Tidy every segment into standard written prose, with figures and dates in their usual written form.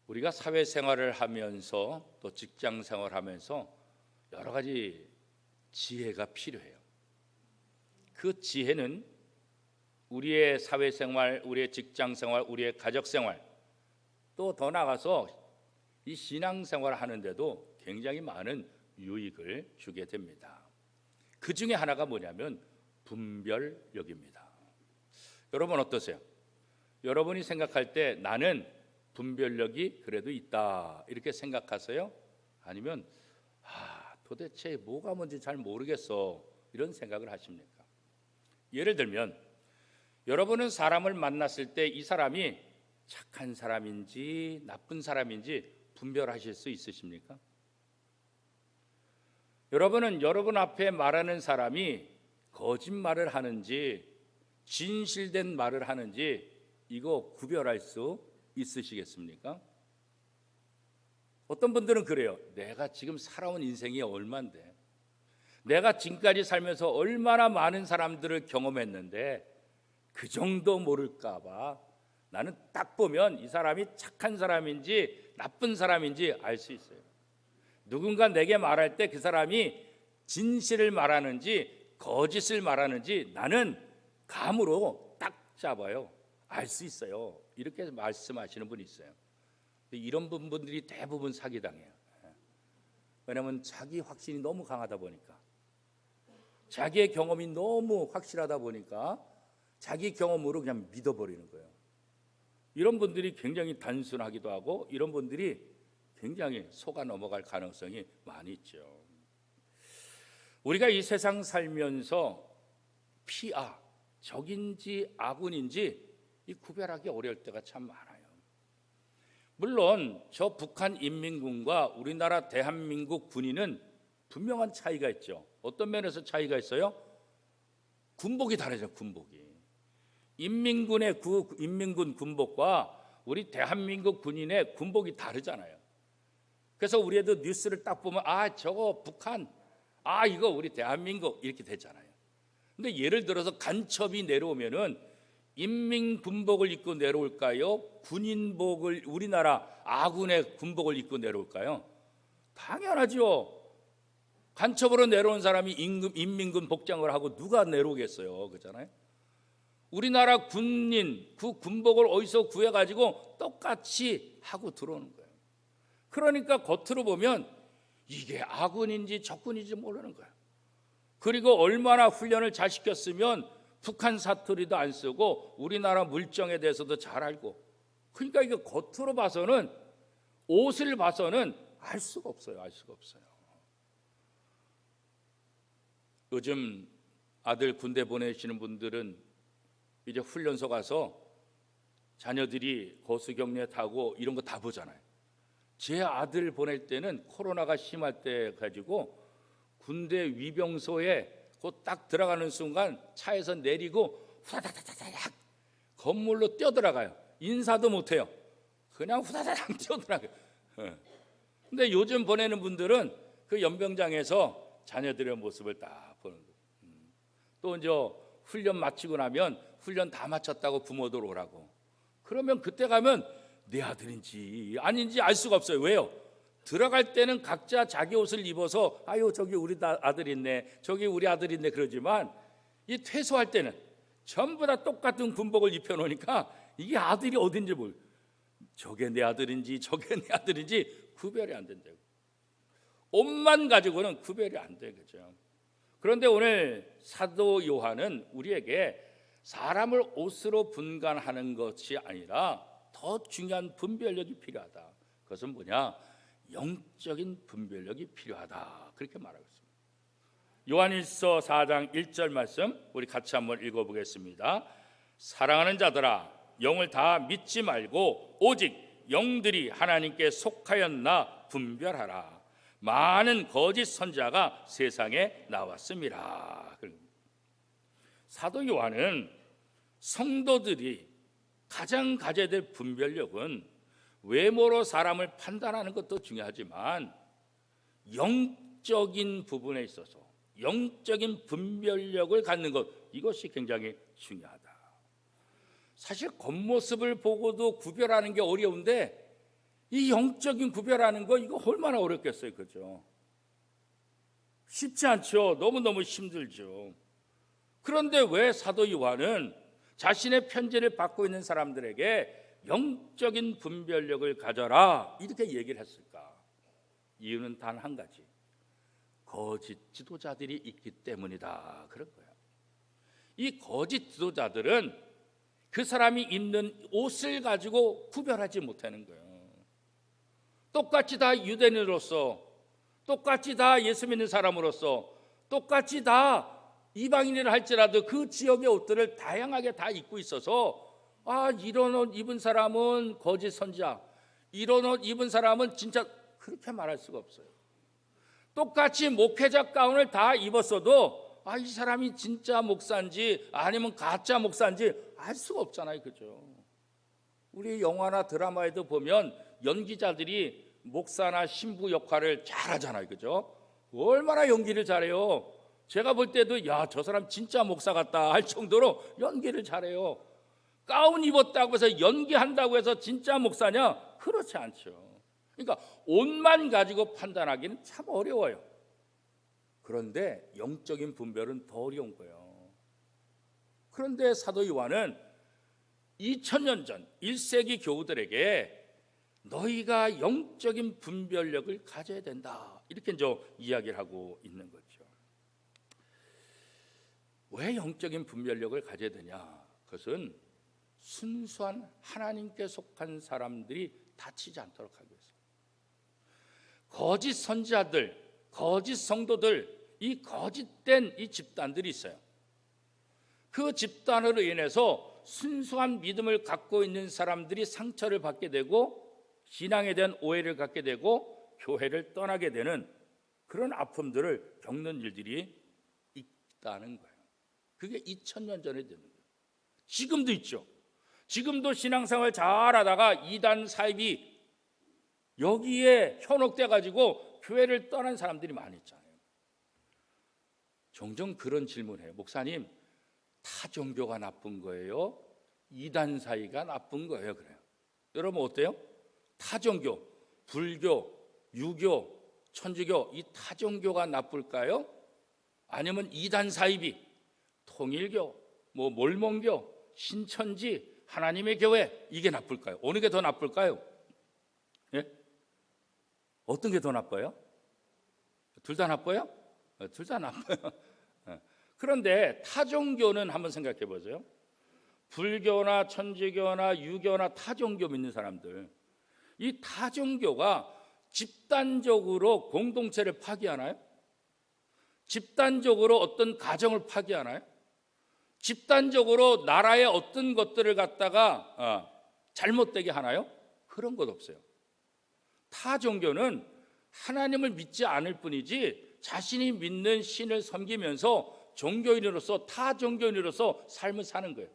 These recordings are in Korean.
우리가 사회생활을 하면서 또 직장생활을 하면서 여러 가지 지혜가 필요해요. 그 지혜는 우리의 사회생활, 우리의 직장생활, 우리의 가족생활, 또 더 나아가서 이 신앙생활을 하는데도 굉장히 많은 유익을 주게 됩니다. 그 중에 하나가 뭐냐면 분별력입니다. 여러분 어떠세요? 여러분이 생각할 때 나는 분별력이 그래도 있다 이렇게 생각하세요? 아니면 도대체 뭐가 뭔지 잘 모르겠어 이런 생각을 하십니까? 예를 들면 여러분은 사람을 만났을 때 이 사람이 착한 사람인지 나쁜 사람인지 분별하실 수 있으십니까? 여러분은 여러분 앞에 말하는 사람이 거짓말을 하는지 진실된 말을 하는지 이거 구별할 수 있으시겠습니까? 어떤 분들은 그래요. 내가 지금 살아온 인생이 얼만데, 내가 지금까지 살면서 얼마나 많은 사람들을 경험했는데 그 정도 모를까 봐 나는 딱 보면 이 사람이 착한 사람인지 나쁜 사람인지 알 수 있어요. 누군가 내게 말할 때 그 사람이 진실을 말하는지 거짓을 말하는지 나는 감으로 딱 잡아요. 알 수 있어요. 이렇게 말씀하시는 분이 있어요. 이런 분들이 대부분 사기당해요. 왜냐하면 자기 확신이 너무 강하다 보니까, 자기의 경험이 너무 확실하다 보니까 자기 경험으로 그냥 믿어버리는 거예요. 이런 분들이 굉장히 단순하기도 하고 이런 분들이 굉장히 속아 넘어갈 가능성이 많이 있죠. 우리가 이 세상 살면서 피아, 적인지 아군인지 이 구별하기 어려울 때가 참 많아요. 물론 저 북한 인민군과 우리나라 대한민국 군인은 분명한 차이가 있죠. 어떤 면에서 차이가 있어요? 군복이 다르죠. 군복이. 인민군 군복과 우리 대한민국 군인의 군복이 다르잖아요. 그래서 우리도 뉴스를 딱 보면 저거 북한, 이거 우리 대한민국 이렇게 되잖아요. 근데 예를 들어서 간첩이 내려오면은 인민군복을 입고 내려올까요? 군인복을, 우리나라 아군의 군복을 입고 내려올까요? 당연하죠. 간첩으로 내려온 사람이 인민군 복장을 하고 누가 내려오겠어요? 그렇잖아요. 우리나라 군인 그 군복을 어디서 구해가지고 똑같이 하고 들어오는 거예요. 그러니까 겉으로 보면 이게 아군인지 적군인지 모르는 거예요. 그리고 얼마나 훈련을 잘 시켰으면 북한 사투리도 안 쓰고 우리나라 물정에 대해서도 잘 알고, 그러니까 이게 겉으로 봐서는, 옷을 봐서는 알 수가 없어요. 알 수가 없어요. 요즘 아들 군대 보내시는 분들은 이제 훈련소 가서 자녀들이 거수경례 타고 이런 거 다 보잖아요. 제 아들 보낼 때는 코로나가 심할 때 가지고 군대 위병소에 곧 딱 들어가는 순간 차에서 내리고 후다다다닥 건물로 뛰어들어가요. 인사도 못해요. 그냥 후다다닥 뛰어들어가요. 근데 요즘 보내는 분들은 그 연병장에서 자녀들의 모습을 딱 보는 거예요. 또 이제 훈련 마치고 나면 훈련 다 마쳤다고 부모들 오라고. 그러면 그때 가면 내 아들인지 아닌지 알 수가 없어요. 왜요? 들어갈 때는 각자 자기 옷을 입어서 저기 우리 아들 있네, 저기 우리 아들 있네 그러지만 이 퇴소할 때는 전부 다 똑같은 군복을 입혀놓으니까 이게 아들이 어딘지 모르고, 저게 내 아들인지 저게 내 아들인지 구별이 안 된다고. 옷만 가지고는 구별이 안 되겠죠. 그런데 오늘 사도 요한은 우리에게 사람을 옷으로 분간하는 것이 아니라 더 중요한 분별력이 필요하다. 그것은 뭐냐? 영적인 분별력이 필요하다. 그렇게 말하고 있습니다. 요한일서 4장 1절 말씀 우리 같이 한번 읽어보겠습니다. 사랑하는 자들아, 영을 다 믿지 말고 오직 영들이 하나님께 속하였나 분별하라. 많은 거짓 선지자가 세상에 나왔습니다. 사도 요한은 성도들이 가장 가져야 될 분별력은 외모로 사람을 판단하는 것도 중요하지만 영적인 부분에 있어서 영적인 분별력을 갖는 것, 이것이 굉장히 중요하다. 사실 겉모습을 보고도 구별하는 게 어려운데 이 영적인 구별하는 거 이거 얼마나 어렵겠어요, 그죠? 쉽지 않죠. 너무너무 힘들죠. 그런데 왜 사도 요한은 자신의 편지를 받고 있는 사람들에게 영적인 분별력을 가져라 이렇게 얘기를 했을까? 이유는 단 한 가지. 거짓 지도자들이 있기 때문이다. 그런 거예요. 이 거짓 지도자들은 그 사람이 입는 옷을 가지고 구별하지 못하는 거예요. 똑같이 다 유대인으로서, 똑같이 다 예수 믿는 사람으로서, 똑같이 다 이방인이라 할지라도 그 지역의 옷들을 다양하게 다 입고 있어서 이런 옷 입은 사람은 거짓 선지자, 이런 옷 입은 사람은 진짜, 그렇게 말할 수가 없어요. 똑같이 목회자 가운을 다 입었어도 이 사람이 진짜 목사인지 아니면 가짜 목사인지 알 수가 없잖아요, 그죠? 우리 영화나 드라마에도 보면 연기자들이 목사나 신부 역할을 잘하잖아요, 그죠? 얼마나 연기를 잘해요. 제가 볼 때도 저 사람 진짜 목사 같다 할 정도로 연기를 잘해요. 가운 입었다고 해서 연기한다고 해서 진짜 목사냐? 그렇지 않죠. 그러니까 옷만 가지고 판단하기는 참 어려워요. 그런데 영적인 분별은 더 어려운 거예요. 그런데 사도 요한은 2000년 전 1세기 교우들에게 너희가 영적인 분별력을 가져야 된다 이렇게 이야기를 하고 있는 거죠. 왜 영적인 분별력을 가져야 되냐? 그것은 순수한 하나님께 속한 사람들이 다치지 않도록 하기 위해서. 거짓 선지자들, 거짓 성도들, 이 거짓된 이 집단들이 있어요. 그 집단으로 인해서 순수한 믿음을 갖고 있는 사람들이 상처를 받게 되고 신앙에 대한 오해를 갖게 되고 교회를 떠나게 되는 그런 아픔들을 겪는 일들이 있다는 거예요. 그게 2000년 전에 되는 거예요. 지금도 있죠. 지금도 신앙생활 잘하다가 이단 사입이 여기에 현혹돼 가지고 교회를 떠난 사람들이 많이 있잖아요. 종종 그런 질문해요. 목사님, 타종교가 나쁜 거예요? 이단 사이가 나쁜 거예요? 그래요. 여러분 어때요? 타종교, 불교, 유교, 천주교 이 타종교가 나쁠까요? 아니면 이단 사이비, 통일교, 몰몬교, 신천지, 하나님의 교회 이게 나쁠까요? 어느 게 더 나쁠까요? 예? 어떤 게 더 나빠요? 둘 다 나빠요? 둘 다 나빠요. 그런데 타종교는 한번 생각해 보세요. 불교나 천주교나 유교나 타종교 믿는 사람들, 이 타종교가 집단적으로 공동체를 파괴하나요? 집단적으로 어떤 가정을 파괴하나요? 집단적으로 나라의 어떤 것들을 갖다가 잘못되게 하나요? 그런 것 없어요. 타종교는 하나님을 믿지 않을 뿐이지 자신이 믿는 신을 섬기면서 종교인으로서 타종교인으로서 삶을 사는 거예요.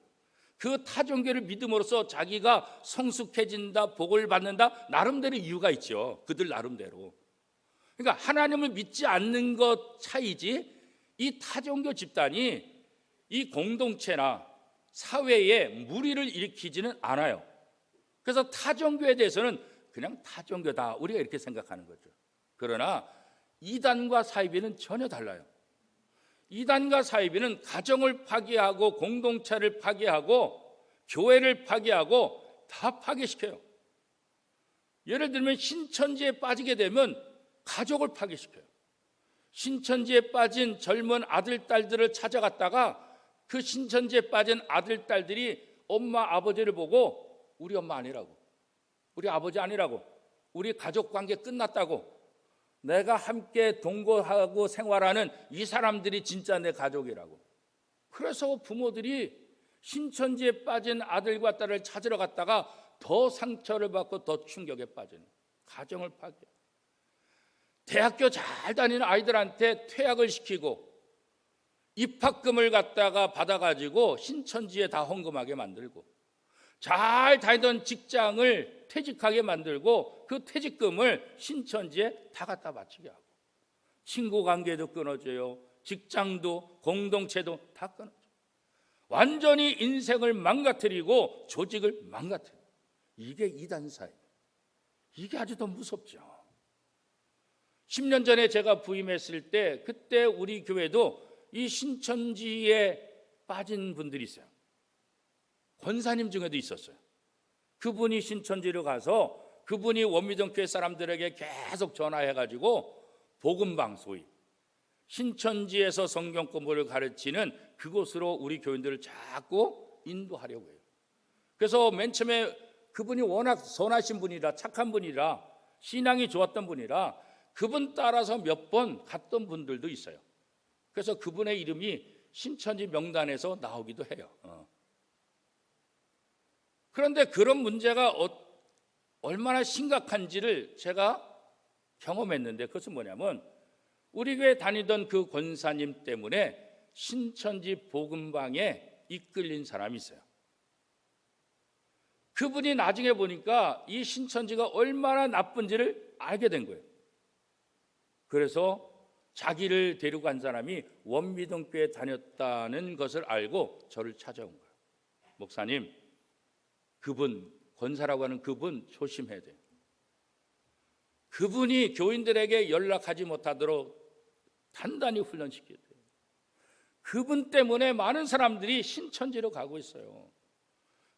그 타종교를 믿음으로써 자기가 성숙해진다, 복을 받는다, 나름대로 이유가 있죠. 그들 나름대로. 그러니까 하나님을 믿지 않는 것 차이지 이 타종교 집단이 이 공동체나 사회에 무리를 일으키지는 않아요. 그래서 타종교에 대해서는 그냥 타종교다 우리가 이렇게 생각하는 거죠. 그러나 이단과 사이비는 전혀 달라요. 이단과 사이비는 가정을 파괴하고 공동체를 파괴하고 교회를 파괴하고 다 파괴시켜요. 예를 들면 신천지에 빠지게 되면 가족을 파괴시켜요. 신천지에 빠진 젊은 아들, 딸들을 찾아갔다가 그 신천지에 빠진 아들, 딸들이 엄마, 아버지를 보고 우리 엄마 아니라고, 우리 아버지 아니라고, 우리 가족관계 끝났다고, 내가 함께 동거하고 생활하는 이 사람들이 진짜 내 가족이라고. 그래서 부모들이 신천지에 빠진 아들과 딸을 찾으러 갔다가 더 상처를 받고 더 충격에 빠지는 가정을 파괴. 대학교 잘 다니는 아이들한테 퇴학을 시키고 입학금을 갖다가 받아가지고 신천지에 다 헌금하게 만들고, 잘 다니던 직장을 퇴직하게 만들고 그 퇴직금을 신천지에 다 갖다 바치게 하고, 친구 관계도 끊어져요. 직장도 공동체도 다 끊어져요. 완전히 인생을 망가뜨리고 조직을 망가뜨려요. 이게 이단사예요. 이게 아주 더 무섭죠. 10년 전에 제가 부임했을 때 그때 우리 교회도 이 신천지에 빠진 분들이 있어요. 권사님 중에도 있었어요. 그분이 신천지로 가서 그분이 원미정교회 사람들에게 계속 전화해가지고 복음방 소위 신천지에서 성경 공부를 가르치는 그곳으로 우리 교인들을 자꾸 인도하려고 해요. 그래서 맨 처음에 그분이 워낙 선하신 분이라 착한 분이라 신앙이 좋았던 분이라 그분 따라서 몇 번 갔던 분들도 있어요. 그래서 그분의 이름이 신천지 명단에서 나오기도 해요. 그런데 그런 문제가 얼마나 심각한지를 제가 경험했는데 그것은 뭐냐면 우리 교회 다니던 그 권사님 때문에 신천지 복음방에 이끌린 사람이 있어요. 그분이 나중에 보니까 이 신천지가 얼마나 나쁜지를 알게 된 거예요. 그래서 자기를 데리고 간 사람이 원미동교에 다녔다는 것을 알고 저를 찾아온 거예요. 목사님, 그분 권사라고 하는 그분 조심해야 돼요. 그분이 교인들에게 연락하지 못하도록 단단히 훈련시켜야 돼요. 그분 때문에 많은 사람들이 신천지로 가고 있어요.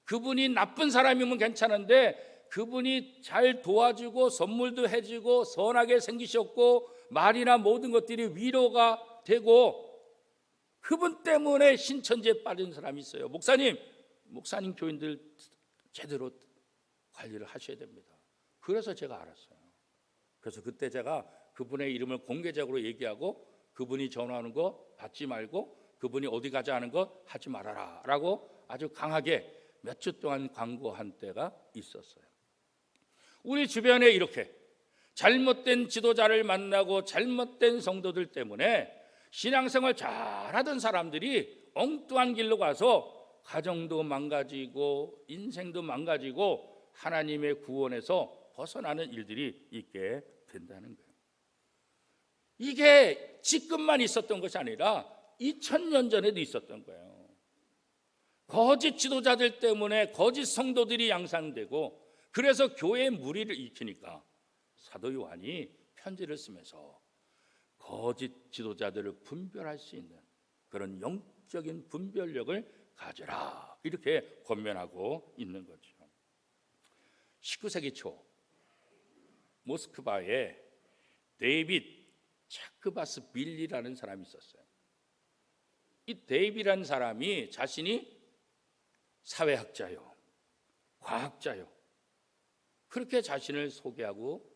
그분이 나쁜 사람이면 괜찮은데 그분이 잘 도와주고 선물도 해주고 선하게 생기셨고 말이나 모든 것들이 위로가 되고 그분 때문에 신천지에 빠진 사람이 있어요. 목사님 교인들 제대로 관리를 하셔야 됩니다. 그래서 제가 알았어요. 그래서 그때 제가 그분의 이름을 공개적으로 얘기하고 그분이 전화하는 거 받지 말고 그분이 어디 가자 하는 거 하지 말아라 라고 아주 강하게 몇 주 동안 광고한 때가 있었어요. 우리 주변에 이렇게 잘못된 지도자를 만나고 잘못된 성도들 때문에 신앙생활 잘하던 사람들이 엉뚱한 길로 가서 가정도 망가지고 인생도 망가지고 하나님의 구원에서 벗어나는 일들이 있게 된다는 거예요. 이게 지금만 있었던 것이 아니라 2000년 전에도 있었던 거예요. 거짓 지도자들 때문에 거짓 성도들이 양산되고 그래서 교회의 무리를 일으키니까 사도 요한이 편지를 쓰면서 거짓 지도자들을 분별할 수 있는 그런 영적인 분별력을 가져라 이렇게 권면하고 있는 거죠. 19세기 초 모스크바에 데이빗 차크바스 빌리라는 사람이 있었어요. 이 데이빗이라는 사람이 자신이 사회학자요, 과학자요 그렇게 자신을 소개하고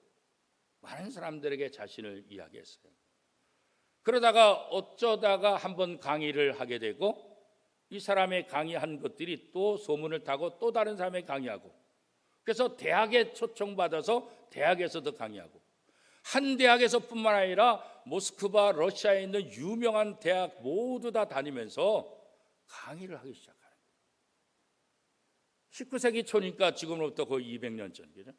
많은 사람들에게 자신을 이야기했어요. 그러다가 어쩌다가 한번 강의를 하게 되고 이 사람의 강의한 것들이 또 소문을 타고 또 다른 사람의 강의하고 그래서 대학에 초청받아서 대학에서도 강의하고 한 대학에서뿐만 아니라 모스크바 러시아에 있는 유명한 대학 모두 다 다니면서 강의를 하기 시작합니다. 19세기 초니까 지금으로부터 거의 200년 전이죠.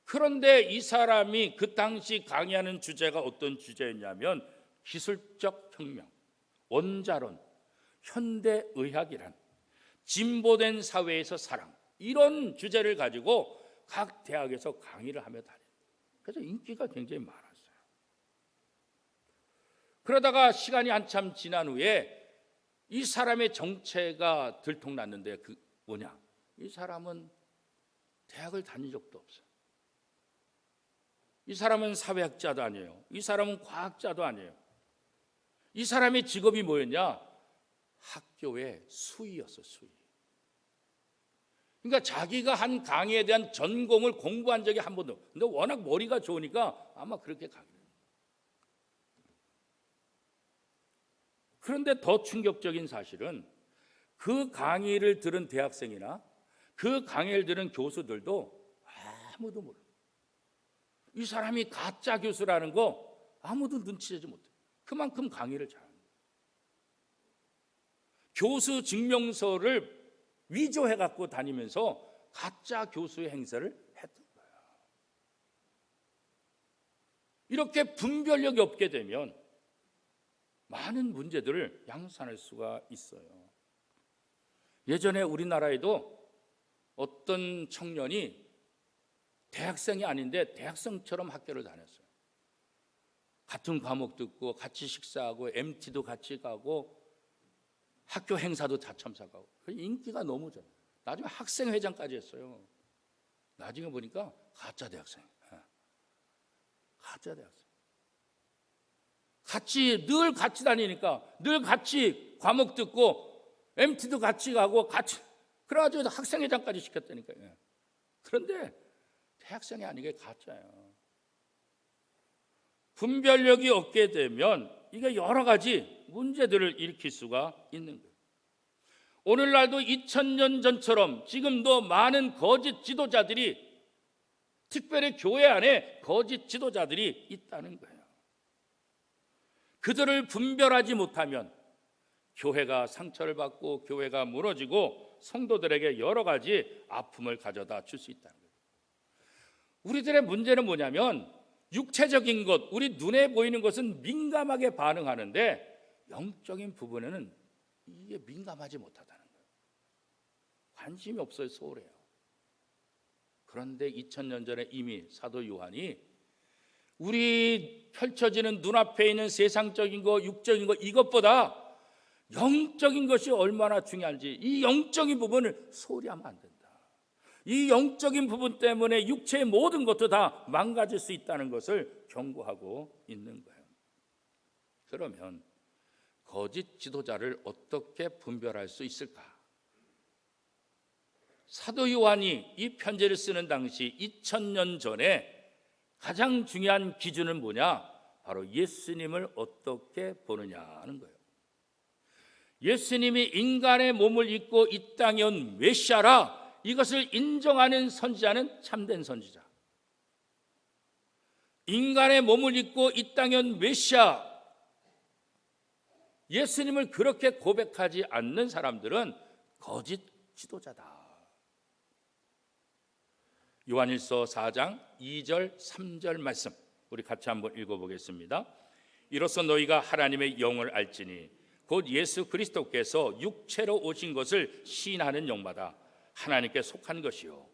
그런데 이 사람이 그 당시 강의하는 주제가 어떤 주제였냐면 기술적 혁명, 원자론, 현대의학이란 진보된 사회에서 사랑 이런 주제를 가지고 각 대학에서 강의를 하며 다녀요. 그래서 인기가 굉장히 많았어요. 그러다가 시간이 한참 지난 후에 이 사람의 정체가 들통났는데 그 뭐냐? 이 사람은 대학을 다닌 적도 없어요. 이 사람은 사회학자도 아니에요. 이 사람은 과학자도 아니에요. 이 사람의 직업이 뭐였냐? 학교의 수의였어, 수의. 그러니까 자기가 한 강의에 대한 전공을 공부한 적이 한 번도 없어요. 근데 워낙 머리가 좋으니까 아마 그렇게 강의를. 그런데 더 충격적인 사실은 그 강의를 들은 대학생이나 그 강의를 들은 교수들도 아무도 몰라요. 이 사람이 가짜 교수라는 거 아무도 눈치채지 못해요. 그만큼 강의를 잘합니다. 교수 증명서를 위조해 갖고 다니면서 가짜 교수의 행세를 했던 거예요. 이렇게 분별력이 없게 되면 많은 문제들을 양산할 수가 있어요. 예전에 우리나라에도 어떤 청년이 대학생이 아닌데 대학생처럼 학교를 다녔어요. 같은 과목 듣고 같이 식사하고 MT도 같이 가고 학교 행사도 다 참석하고 인기가 너무 좋아요. 나중에 학생회장까지 했어요. 나중에 보니까 가짜 대학생. 가짜 대학생. 늘 같이 다니니까 늘 같이 과목 듣고 MT도 같이 가고 같이 그래가지고 학생회장까지 시켰다니까요. 그런데 대학생이 아니게 가짜예요. 분별력이 없게 되면 이게 여러 가지 문제들을 일으킬 수가 있는 거예요. 오늘날도 2000년 전처럼 지금도 많은 거짓 지도자들이, 특별히 교회 안에 거짓 지도자들이 있다는 거예요. 그들을 분별하지 못하면 교회가 상처를 받고 교회가 무너지고 성도들에게 여러 가지 아픔을 가져다 줄 수 있다는 거예요. 우리들의 문제는 뭐냐면 육체적인 것, 우리 눈에 보이는 것은 민감하게 반응하는데 영적인 부분에는 이게 민감하지 못하다는 거예요. 관심이 없어요. 소홀해요. 그런데 2000년 전에 이미 사도 요한이 우리 펼쳐지는 눈앞에 있는 세상적인 것, 육적인 것, 이것보다 영적인 것이 얼마나 중요한지, 이 영적인 부분을 소홀히 하면 안 된다. 이 영적인 부분 때문에 육체의 모든 것도 다 망가질 수 있다는 것을 경고하고 있는 거예요. 그러면 거짓 지도자를 어떻게 분별할 수 있을까? 사도 요한이 이 편지를 쓰는 당시 2000년 전에 가장 중요한 기준은 뭐냐? 바로 예수님을 어떻게 보느냐 하는 거예요. 예수님이 인간의 몸을 입고 이 땅에 온 메시아라, 이것을 인정하는 선지자는 참된 선지자. 인간의 몸을 입고 이 땅에 온 메시아, 예수님을 그렇게 고백하지 않는 사람들은 거짓 지도자다. 요한일서 4장 2절 3절 말씀 우리 같이 한번 읽어보겠습니다. 이로써 너희가 하나님의 영을 알지니 곧 예수 그리스도께서 육체로 오신 것을 시인하는 영마다 하나님께 속한 것이요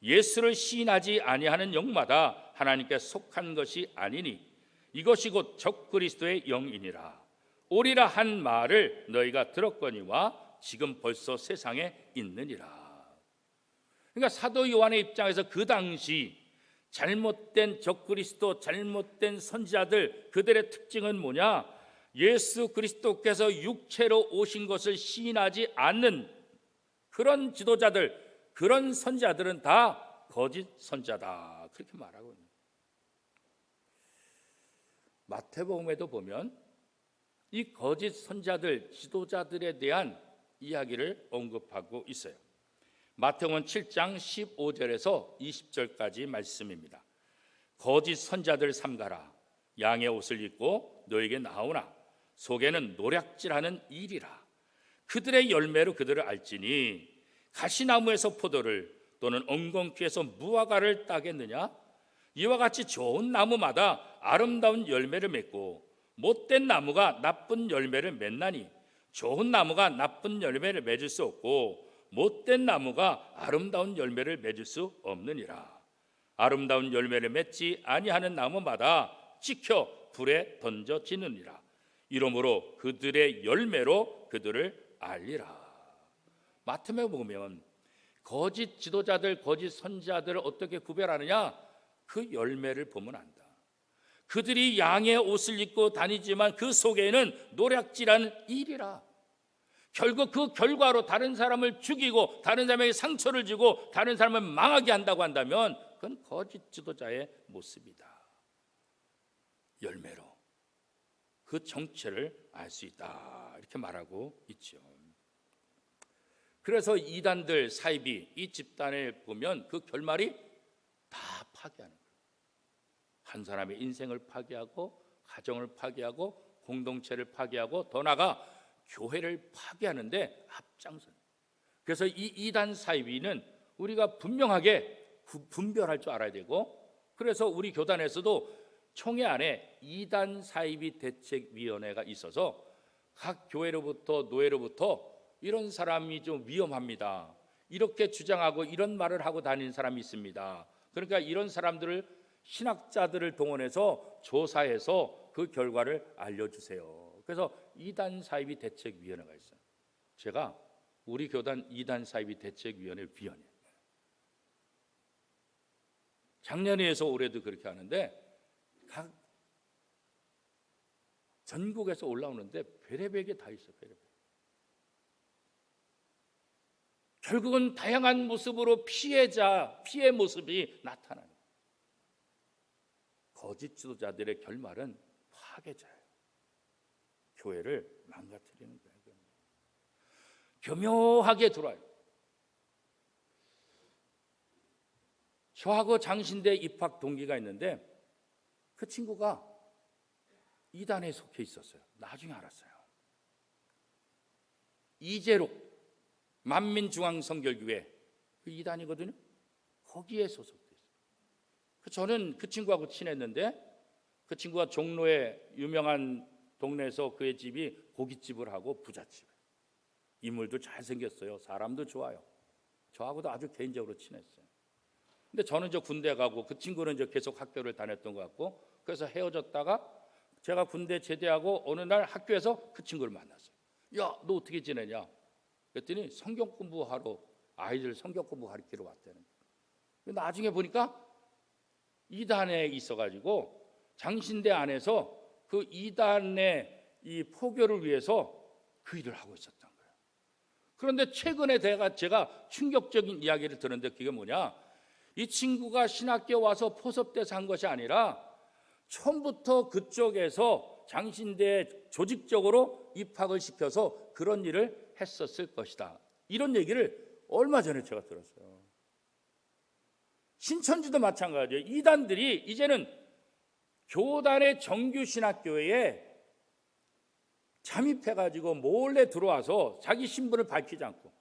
예수를 시인하지 아니하는 영마다 하나님께 속한 것이 아니니 이것이 곧 적그리스도의 영이니라. 오리라 한 말을 너희가 들었거니와 지금 벌써 세상에 있느니라. 그러니까 사도 요한의 입장에서 그 당시 잘못된 적그리스도, 잘못된 선지자들, 그들의 특징은 뭐냐? 예수 그리스도께서 육체로 오신 것을 시인하지 않는 그런 지도자들, 그런 선지자들은 다 거짓 선지자다, 그렇게 말하고 있는 거예요. 마태복음에도 보면 이 거짓 선지자들, 지도자들에 대한 이야기를 언급하고 있어요. 마태복음 7장 15절에서 20절까지 말씀입니다. 거짓 선지자들 삼가라. 양의 옷을 입고 너에게 나오나 속에는 노략질하는 일이라. 그들의 열매로 그들을 알지니 가시나무에서 포도를 또는 엉겅퀴에서 무화과를 따겠느냐? 이와 같이 좋은 나무마다 아름다운 열매를 맺고 못된 나무가 나쁜 열매를 맺나니 좋은 나무가 나쁜 열매를 맺을 수 없고 못된 나무가 아름다운 열매를 맺을 수 없느니라. 아름다운 열매를 맺지 아니하는 나무마다 찍혀 불에 던져지느니라. 이러므로 그들의 열매로 그들을 알리라. 마태복음에 보면 거짓 지도자들, 거짓 선지자들을 어떻게 구별하느냐? 그 열매를 보면 안다. 그들이 양의 옷을 입고 다니지만 그 속에는 노략질하는 일이라. 결국 그 결과로 다른 사람을 죽이고 다른 사람에게 상처를 주고 다른 사람을 망하게 한다고 한다면 그건 거짓 지도자의 모습이다. 열매로 그 정체를 알 수 있다, 이렇게 말하고 있죠. 그래서 이단들 사이비, 이 집단을 보면 그 결말이 다 파괴하는 거예요. 한 사람의 인생을 파괴하고 가정을 파괴하고 공동체를 파괴하고 더 나아가 교회를 파괴하는데 앞장선. 그래서 이 이단 사이비는 우리가 분명하게 분별할 줄 알아야 되고, 그래서 우리 교단에서도 총회 안에 이단 사이비 대책위원회가 있어서 각 교회로부터 노회로부터 이런 사람이 좀 위험합니다, 이렇게 주장하고 이런 말을 하고 다니는 사람이 있습니다, 그러니까 이런 사람들을 신학자들을 동원해서 조사해서 그 결과를 알려주세요. 그래서 이단 사이비 대책위원회가 있어요. 제가 우리 교단 이단 사이비 대책위원회 위원이에요. 작년에 해서 올해도 그렇게 하는데 각 전국에서 올라오는데 별의별 게 다 있어요. 별의별. 결국은 다양한 모습으로 피해 모습이 나타나요. 거짓 지도자들의 결말은 파괴자예요. 교회를 망가뜨리는 거예요. 교묘하게 들어와요. 저하고 장신대 입학 동기가 있는데 그 친구가 이단에 속해 있었어요. 나중에 알았어요. 이재록 만민중앙성결교회 그 이단이거든요. 거기에 소속돼 있어요. 저는 그 친구하고 친했는데 그 친구가 종로의 유명한 동네에서 그의 집이 고깃집을 하고 부잣집이에요. 인물도 잘생겼어요. 사람도 좋아요. 저하고도 아주 개인적으로 친했어요. 근데 저는 저 군대 가고 그 친구는 저 계속 학교를 다녔던 것 같고 그래서 헤어졌다가 제가 군대 제대하고 어느 날 학교에서 그 친구를 만났어요. 야, 너 어떻게 지내냐? 그랬더니 성경 공부하러 아이들 성경 공부 가르치러 왔다는 거예요. 나중에 보니까 이단에 있어가지고 장신대 안에서 그 이단의 이 포교를 위해서 그 일을 하고 있었던 거예요. 그런데 최근에 제가 충격적인 이야기를 들었는데 그게 뭐냐? 이 친구가 신학교 와서 포섭돼서 한 것이 아니라 처음부터 그쪽에서 장신대에 조직적으로 입학을 시켜서 그런 일을 했었을 것이다. 이런 얘기를 얼마 전에 제가 들었어요. 신천지도 마찬가지예요. 이단들이 이제는 교단의 정규신학교에 잠입해가지고 몰래 들어와서 자기 신분을 밝히지 않고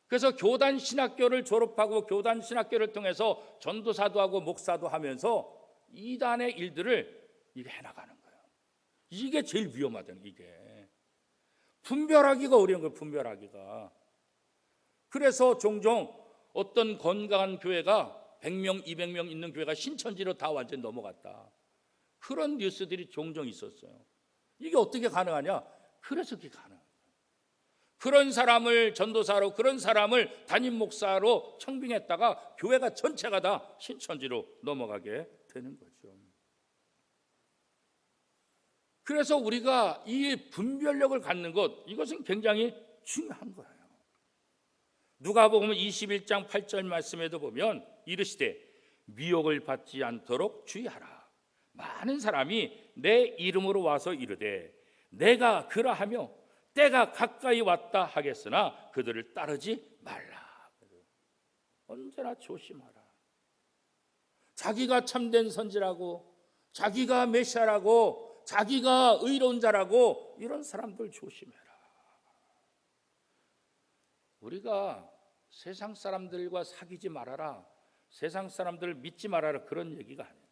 그래서 교단 신학교를 졸업하고 교단 신학교를 통해서 전도사도 하고 목사도 하면서 이단의 일들을 이게 해나가는 거예요. 이게 제일 위험하다는 이게 분별하기가 어려운 거예요. 분별하기가. 그래서 종종 어떤 건강한 교회가 100명, 200명 있는 교회가 신천지로 다 완전히 넘어갔다. 그런 뉴스들이 종종 있었어요. 이게 어떻게 가능하냐? 그래서 그게 가능해요. 그런 사람을 전도사로 그런 사람을 담임 목사로 청빙했다가 교회가 전체가 다 신천지로 넘어가게 되는 거죠. 그래서 우리가 이 분별력을 갖는 것 이것은 굉장히 중요한 거예요. 누가복음 21장 8절 말씀에도 보면 이르시되 미혹을 받지 않도록 주의하라. 많은 사람이 내 이름으로 와서 이르되 내가 그라하며 때가 가까이 왔다 하겠으나 그들을 따르지 말라. 언제나 조심하라. 자기가 참된 선지라고 자기가 메시아라고 자기가 의로운 자라고 이런 사람들 조심해라. 우리가 세상 사람들과 사귀지 말아라. 세상 사람들을 믿지 말아라. 그런 얘기가 아니에요.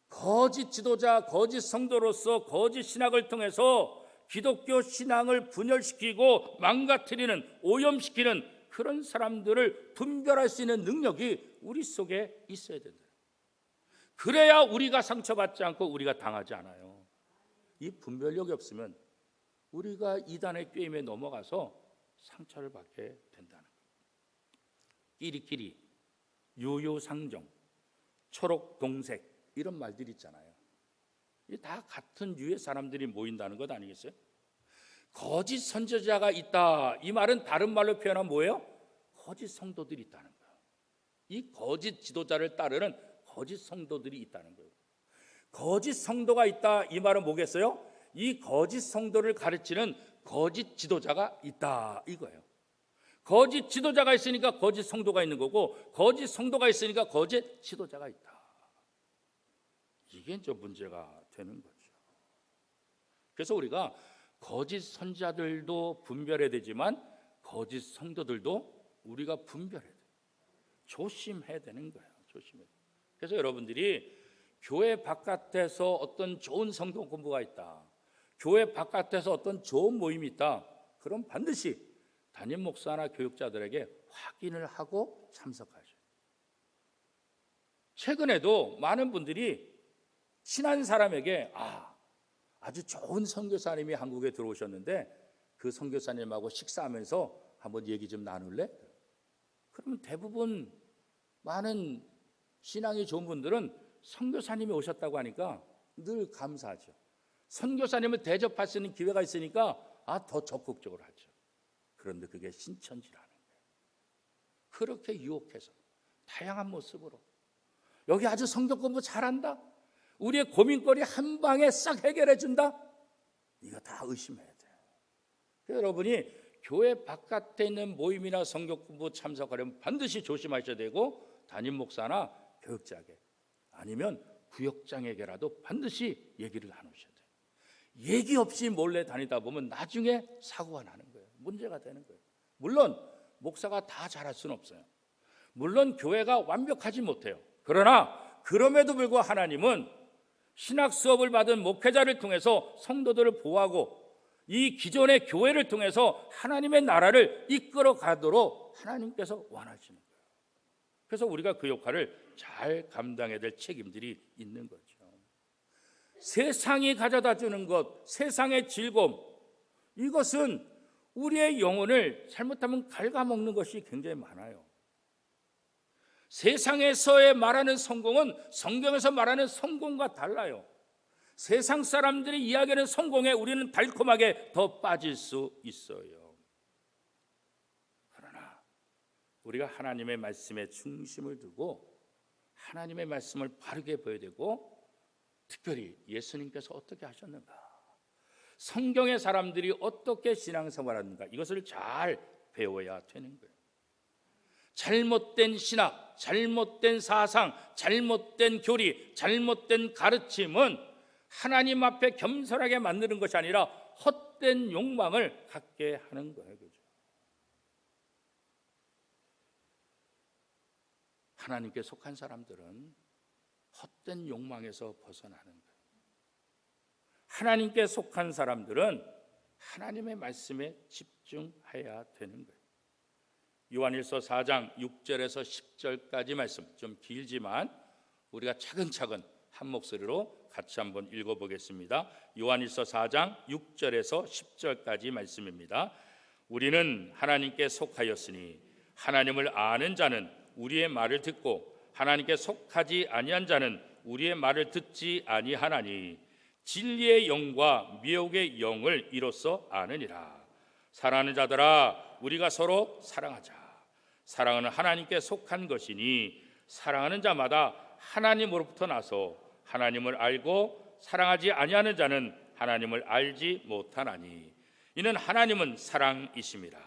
거짓 지도자, 거짓 성도로서 거짓 신학을 통해서 기독교 신앙을 분열시키고 망가뜨리는, 오염시키는 그런 사람들을 분별할 수 있는 능력이 우리 속에 있어야 된다. 그래야 우리가 상처받지 않고 우리가 당하지 않아요. 이 분별력이 없으면 우리가 이단의 꾀임에 넘어가서 상처를 받게 된다는 거예요. 끼리끼리, 유유상종, 초록동색 이런 말들이 있잖아요. 이게 다 같은 유의 사람들이 모인다는 것 아니겠어요? 거짓 선지자가 있다. 이 말은 다른 말로 표현하면 뭐예요? 거짓 성도들이 있다는 거예요. 이 거짓 지도자를 따르는 거짓 성도들이 있다는 거예요. 거짓 성도가 있다. 이 말은 뭐겠어요? 이 거짓 성도를 가르치는 거짓 지도자가 있다 이거예요. 거짓 지도자가 있으니까 거짓 성도가 있는 거고 거짓 성도가 있으니까 거짓 지도자가 있다. 이게 이제 문제가 되는 거죠. 그래서 우리가 거짓 선지자들도 분별해야 되지만 거짓 성도들도 우리가 분별해야 돼요. 조심해야 되는 거예요. 조심해야 돼요. 그래서 여러분들이 교회 바깥에서 어떤 좋은 성경 공부가 있다. 교회 바깥에서 어떤 좋은 모임이 있다. 그럼 반드시 담임 목사나 교육자들에게 확인을 하고 참석하셔요. 최근에도 많은 분들이 친한 사람에게 아주 좋은 선교사님이 한국에 들어오셨는데 그 선교사님하고 식사하면서 한번 얘기 좀 나눌래? 그러면 대부분 많은 신앙이 좋은 분들은 선교사님이 오셨다고 하니까 늘 감사하죠. 선교사님을 대접할 수 있는 기회가 있으니까 더 적극적으로 하죠. 그런데 그게 신천지라는 거예요. 그렇게 유혹해서 다양한 모습으로 여기 아주 성경 공부 잘한다, 우리의 고민거리 한 방에 싹 해결해 준다, 이거 다 의심해야 돼요. 여러분이 교회 바깥에 있는 모임이나 성경 공부 참석하려면 반드시 조심하셔야 되고, 담임 목사나 교육자에게 아니면 구역장에게라도 반드시 얘기를 나누셔야 돼요. 얘기 없이 몰래 다니다 보면 나중에 사고가 나는 거예요. 문제가 되는 거예요. 물론 목사가 다 잘할 수는 없어요. 물론 교회가 완벽하지 못해요. 그러나 그럼에도 불구하고 하나님은 신학 수업을 받은 목회자를 통해서 성도들을 보호하고 이 기존의 교회를 통해서 하나님의 나라를 이끌어 가도록 하나님께서 원하시는 거예요. 그래서 우리가 그 역할을 잘 감당해야 될 책임들이 있는 거죠. 세상이 가져다 주는 것, 세상의 즐거움, 이것은 우리의 영혼을 잘못하면 갉아먹는 것이 굉장히 많아요. 세상에서의 말하는 성공은 성경에서 말하는 성공과 달라요. 세상 사람들이 이야기하는 성공에 우리는 달콤하게 더 빠질 수 있어요. 그러나 우리가 하나님의 말씀에 중심을 두고 하나님의 말씀을 바르게 보여야 되고, 특별히 예수님께서 어떻게 하셨는가, 성경의 사람들이 어떻게 신앙생활하는가, 이것을 잘 배워야 되는 거예요. 잘못된 신학, 잘못된 사상, 잘못된 교리, 잘못된 가르침은 하나님 앞에 겸손하게 만드는 것이 아니라 헛된 욕망을 갖게 하는 거예요. 그죠? 하나님께 속한 사람들은 헛된 욕망에서 벗어나는 거예요. 하나님께 속한 사람들은 하나님의 말씀에 집중해야 되는 거예요. 요한일서 4장 6절에서 10절까지 말씀, 좀 길지만 우리가 차근차근 한 목소리로 같이 한번 읽어보겠습니다. 요한일서 4장 6절에서 10절까지 말씀입니다. 우리는 하나님께 속하였으니 하나님을 아는 자는 우리의 말을 듣고 하나님께 속하지 아니한 자는 우리의 말을 듣지 아니하나니 진리의 영과 미혹의 영을 이로써 아느니라. 사랑하는 자들아, 우리가 서로 사랑하자. 사랑은 하나님께 속한 것이니 사랑하는 자마다 하나님으로부터 나서 하나님을 알고 사랑하지 아니하는 자는 하나님을 알지 못하나니 이는 하나님은 사랑이심이라.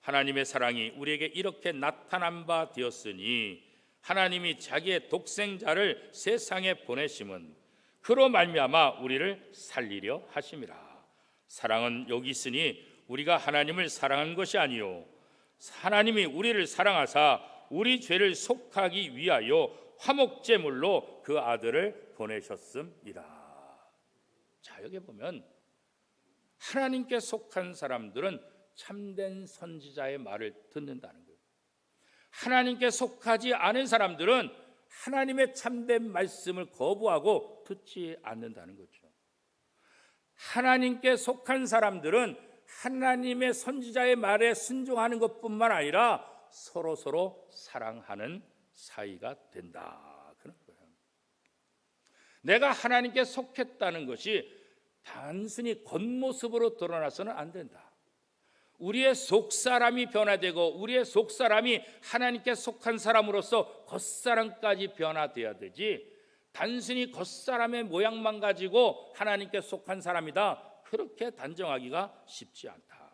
하나님의 사랑이 우리에게 이렇게 나타난 바 되었으니 하나님이 자기의 독생자를 세상에 보내심은 그로 말미암아 우리를 살리려 하심이라. 사랑은 여기 있으니 우리가 하나님을 사랑한 것이 아니요 하나님이 우리를 사랑하사 우리 죄를 속하기 위하여 화목제물로 그 아들을 보내셨음이라. 자, 여기 보면 하나님께 속한 사람들은 참된 선지자의 말을 듣는다는 거예요. 하나님께 속하지 않은 사람들은 하나님의 참된 말씀을 거부하고 듣지 않는다는 거죠. 하나님께 속한 사람들은 하나님의 선지자의 말에 순종하는 것뿐만 아니라 서로 사랑하는 사이가 된다, 그런 거예요. 내가 하나님께 속했다는 것이 단순히 겉모습으로 드러나서는 안 된다. 우리의 속사람이 변화되고 우리의 속사람이 하나님께 속한 사람으로서 겉사람까지 변화돼야 되지, 단순히 겉사람의 모양만 가지고 하나님께 속한 사람이다, 그렇게 단정하기가 쉽지 않다.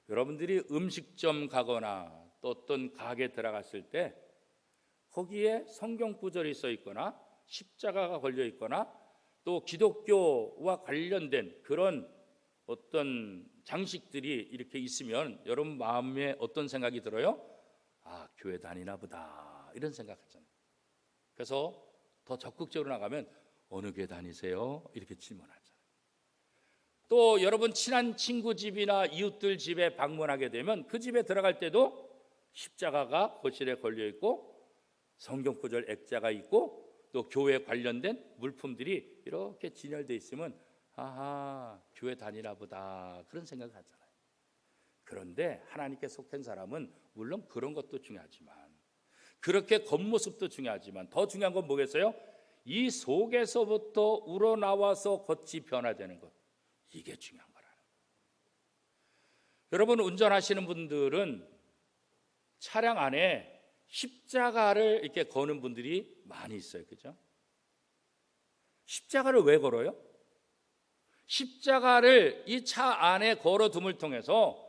여러분들이 음식점 가거나 또 어떤 가게 들어갔을 때 거기에 성경 구절이 써 있거나 십자가가 걸려 있거나 또 기독교와 관련된 그런 어떤 장식들이 이렇게 있으면 여러분 마음에 어떤 생각이 들어요? 교회 다니나 보다, 이런 생각하잖아요. 그래서 더 적극적으로 나가면 어느 교회 다니세요? 이렇게 질문하잖아요. 또 여러분 친한 친구 집이나 이웃들 집에 방문하게 되면 그 집에 들어갈 때도 십자가가 거실에 걸려 있고 성경 구절 액자가 있고 또 교회 관련된 물품들이 이렇게 진열되어 있으면 아하, 교회 다니나 보다 그런 생각을 하잖아요. 그런데 하나님께 속한 사람은 물론 그런 것도 중요하지만, 그렇게 겉모습도 중요하지만 더 중요한 건 뭐겠어요? 이 속에서부터 우러나와서 겉이 변화되는 것, 이게 중요한 거라는 거예요. 여러분, 운전하시는 분들은 차량 안에 십자가를 이렇게 거는 분들이 많이 있어요. 그죠? 십자가를 왜 걸어요? 십자가를 이 차 안에 걸어둠을 통해서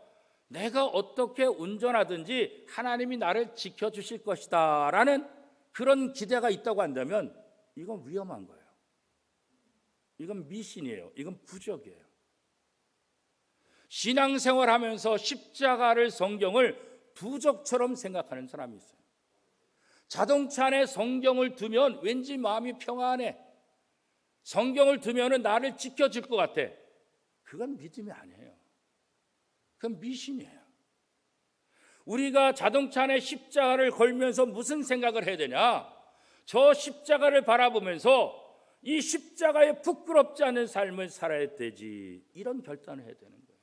내가 어떻게 운전하든지 하나님이 나를 지켜주실 것이다 라는 그런 기대가 있다고 한다면 이건 위험한 거예요. 이건 미신이에요. 이건 부적이에요. 신앙생활하면서 십자가를, 성경을 부적처럼 생각하는 사람이 있어요. 자동차 안에 성경을 두면 왠지 마음이 평안해. 성경을 두면 나를 지켜줄 것 같아. 그건 믿음이 아니에요. 그건 미신이에요. 우리가 자동차 안에 십자가를 걸면서 무슨 생각을 해야 되냐? 저 십자가를 바라보면서 이 십자가에 부끄럽지 않은 삶을 살아야 되지, 이런 결단을 해야 되는 거예요.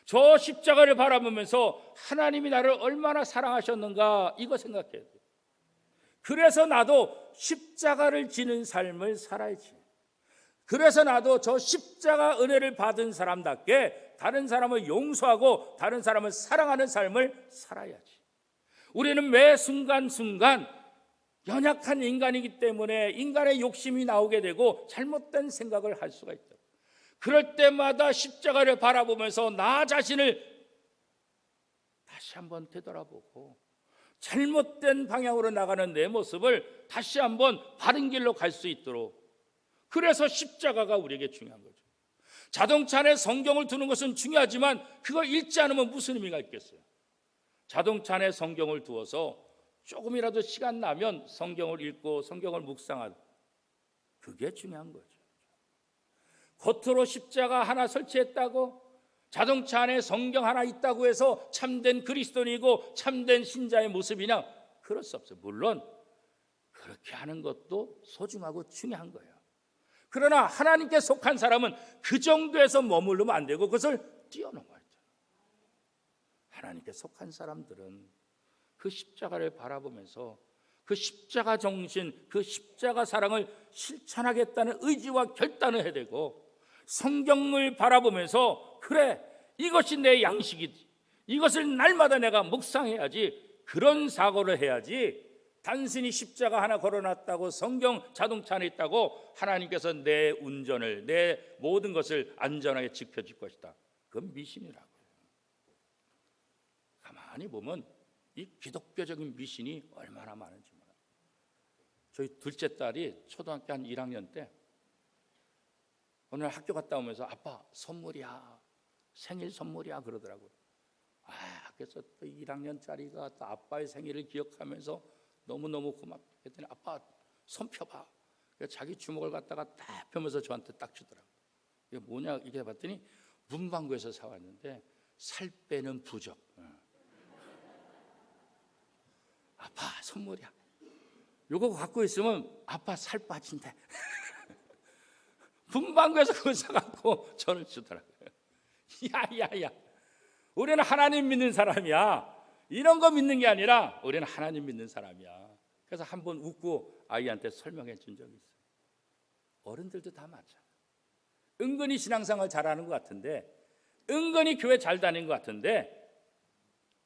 저 십자가를 바라보면서 하나님이 나를 얼마나 사랑하셨는가, 이거 생각해야 돼요. 그래서 나도 십자가를 지는 삶을 살아야지. 그래서 나도 저 십자가 은혜를 받은 사람답게 다른 사람을 용서하고 다른 사람을 사랑하는 삶을 살아야지. 우리는 매 순간순간 연약한 인간이기 때문에 인간의 욕심이 나오게 되고 잘못된 생각을 할 수가 있다. 그럴 때마다 십자가를 바라보면서 나 자신을 다시 한번 되돌아보고 잘못된 방향으로 나가는 내 모습을 다시 한번 바른 길로 갈 수 있도록, 그래서 십자가가 우리에게 중요한 거죠. 자동차 안에 성경을 두는 것은 중요하지만 그걸 읽지 않으면 무슨 의미가 있겠어요? 자동차 안에 성경을 두어서 조금이라도 시간 나면 성경을 읽고 성경을 묵상하는, 그게 중요한 거죠. 겉으로 십자가 하나 설치했다고, 자동차 안에 성경 하나 있다고 해서 참된 그리스도인이고 참된 신자의 모습이냐? 그럴 수 없어요. 물론 그렇게 하는 것도 소중하고 중요한 거예요. 그러나 하나님께 속한 사람은 그 정도에서 머무르면 안 되고 그것을 뛰어넘어야 돼요. 하나님께 속한 사람들은 그 십자가를 바라보면서 그 십자가 정신, 그 십자가 사랑을 실천하겠다는 의지와 결단을 해야 되고, 성경을 바라보면서 그래, 이것이 내 양식이지, 이것을 날마다 내가 묵상해야지, 그런 사고를 해야지. 단순히 십자가 하나 걸어놨다고, 성경 자동차 안에 있다고 하나님께서 내 운전을, 내 모든 것을 안전하게 지켜줄 것이다, 그건 미신이라고요. 가만히 보면 이 기독교적인 미신이 얼마나 많은지 몰라요. 저희 둘째 딸이 초등학교 한 1학년 때 오늘 학교 갔다 오면서 아빠 선물이야, 생일 선물이야 그러더라고요. 그래서 또 1학년짜리가 또 아빠의 생일을 기억하면서 너무너무 고맙다 했더니 아빠 손 펴봐. 그래서 자기 주먹을 갖다가 딱 펴면서 저한테 딱 주더라고요. 이게 뭐냐 이게 봤더니 문방구에서 사왔는데 살 빼는 부적. 아빠 선물이야. 요거 갖고 있으면 아빠 살 빠진대. 문방구에서 그걸 사갖고 저를 주더라고요. 야야야, 우리는 하나님 믿는 사람이야. 이런 거 믿는 게 아니라 우리는 하나님 믿는 사람이야. 그래서 한번 웃고 아이한테 설명해 준 적이 있어요. 어른들도 다 마찬가지야. 은근히 신앙생활 잘하는 것 같은데, 은근히 교회 잘 다니는 것 같은데,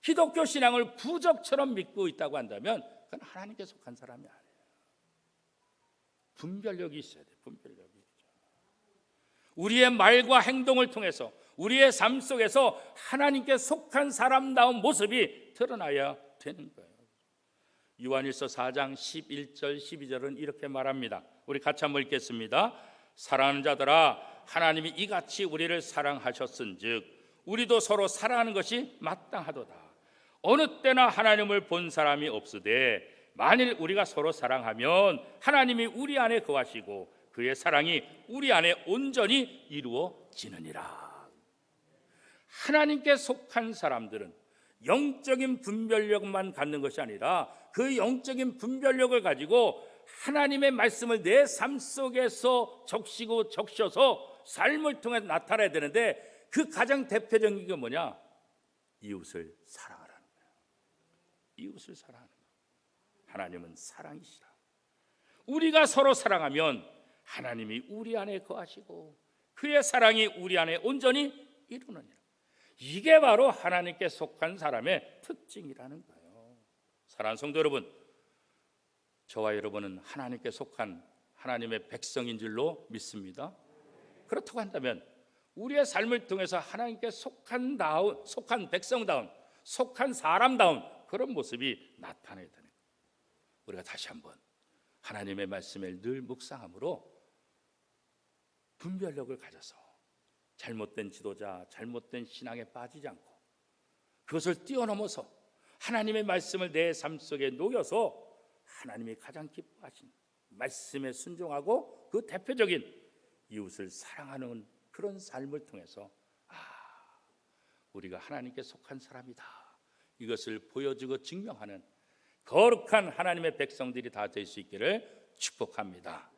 기독교 신앙을 부적처럼 믿고 있다고 한다면 그건 하나님께 속한 사람이 아니에요. 분별력이 있어야 돼요. 분별력이. 우리의 말과 행동을 통해서 우리의 삶 속에서 하나님께 속한 사람다운 모습이 드러나야 되는 거예요. 요한일서 4장 11절 12절은 이렇게 말합니다. 우리 같이 한번 읽겠습니다. 사랑하는 자들아, 하나님이 이같이 우리를 사랑하셨은즉 우리도 서로 사랑하는 것이 마땅하도다. 어느 때나 하나님을 본 사람이 없으되 만일 우리가 서로 사랑하면 하나님이 우리 안에 거하시고 그의 사랑이 우리 안에 온전히 이루어지느니라. 하나님께 속한 사람들은 영적인 분별력만 갖는 것이 아니라 그 영적인 분별력을 가지고 하나님의 말씀을 내 삶 속에서 적시고 적셔서 삶을 통해 나타나야 되는데, 그 가장 대표적인 게 뭐냐? 이웃을 사랑하라는 거예요. 이웃을 사랑하는 거예요. 하나님은 사랑이시라. 우리가 서로 사랑하면 하나님이 우리 안에 거하시고 그의 사랑이 우리 안에 온전히 이루느니라. 이게 바로 하나님께 속한 사람의 특징이라는 거예요. 사랑하는 성도 여러분, 저와 여러분은 하나님께 속한 하나님의 백성인 줄로 믿습니다. 그렇다고 한다면 우리의 삶을 통해서 하나님께 속한 백성다운, 속한 사람다운 그런 모습이 나타나야 되는 거예요. 우리가 다시 한번 하나님의 말씀을 늘 묵상함으로 분별력을 가져서 잘못된 지도자, 잘못된 신앙에 빠지지 않고 그것을 뛰어넘어서 하나님의 말씀을 내 삶 속에 녹여서 하나님이 가장 기뻐하신 말씀에 순종하고 그 대표적인 이웃을 사랑하는 그런 삶을 통해서 우리가 하나님께 속한 사람이다, 이것을 보여주고 증명하는 거룩한 하나님의 백성들이 다 될 수 있기를 축복합니다.